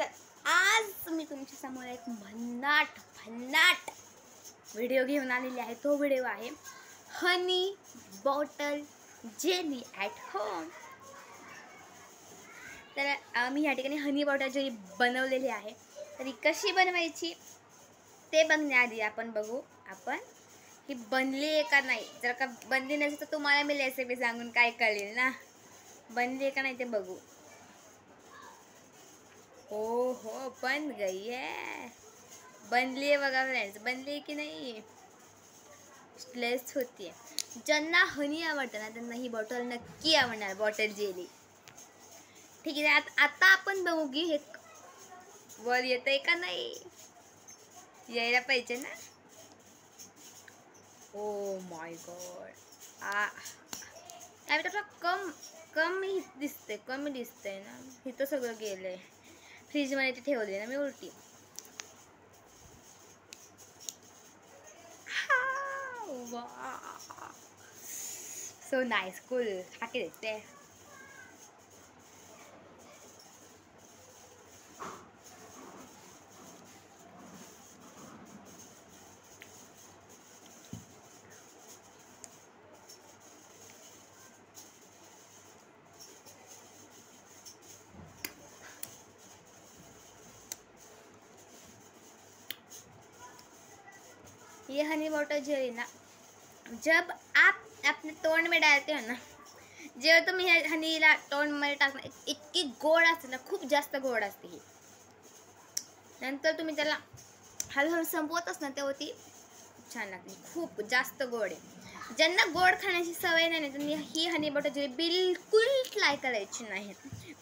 तर आज मी तुमच्या समोर एक भन्नाट व्हिडिओ घेऊन आलेली आहे। तो व्हिडिओ आहे हनी बॉटल जेली ॲट होम। तर मी या ठिकाणी हनी बॉटल जेली बनवलेली आहे। तर ही कशी बनवायची ते बघण्याआधी आपण बघू आपण ही बनली आहे का नाही। जर का बनली नसेल तर तुम्हाला मी रेसिपी सांगून काय कळेल ना, बनली आहे का नाही ते बघू। हो बन गई है, बनली है बघा फ्रेंड्स, बनली की नाही लेस होती है। ज्यांना हनी आवडतं ना त्यांना ही बॉटल नक्की आवडणार, बॉटल जेली। ठीक आहे, आता आपण बघू की हे वर येतंय का नाही, यायला पाहिजे ना। ओ माय गॉड, काय कमी दिसते, कमी दिसतंय ना। इथं सगळं गेलंय, फ्रीज मध्ये ते ठेवले ना मी उलटी। So nice, cool. खाके देखते हैं। ये हनी वाटर जेली ना, जब आप अपने तोंड में डालते हो ना, जेव्हा तुम्ही हनीला तोंड मध्ये टाकणार, इतकी गोड असते ना, खूप जास्त गोड असते ही। नंतर तुम्ही त्याला हळूहळू संपवतच ना तेव्हा ती छान लागते, खूप जास्त गोड आहे। ज्यांना गोड खाण्याची सवय नाही ना त्यांनी ही हनी बटर जेली बिलकुल ट्राय करायची नाही,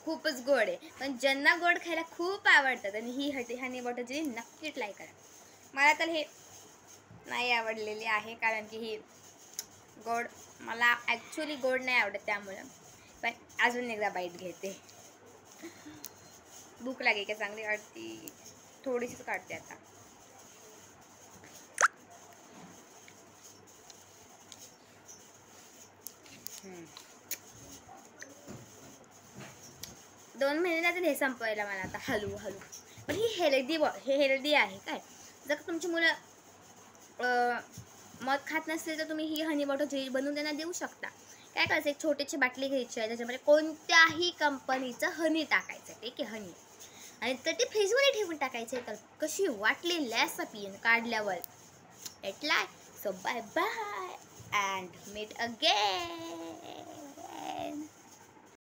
खूपच गोड आहे। पण ज्यांना गोड खायला खूप आवडतं त्यांनी ही हनी बटर जेली नक्की ट्राय करा। मला तर हे नाही आवडलेली आहे, कारण की ही गोड, मला ॲक्च्युली गोड नाही आवडत त्यामुळं। पण अजून एकदा बाईट घेते, भूक लागेल का चांगली वाटती, थोडीशीच काढते आता। दोन महिने जातील हे संपवायला मला आता हळूहळू। पण ही हेल्दी आहे काय। जर का तुमची मुलं मध खात नसतील तर तुम्ही ही हनी बॉटल जेली बनवून त्यांना देऊ शकता। काय करायचं, एक छोटीशी बाटली घ्यायची आहे, त्याच्यामध्ये कोणत्याही कंपनीचं हनी टाकायचं, ठीक आहे, हनी, आणि तर ते फ्रीजमध्ये ठेवून टाकायचे। तर कशी वाटली रेसिपी काढल्यावर एटला। So bye bye and meet again.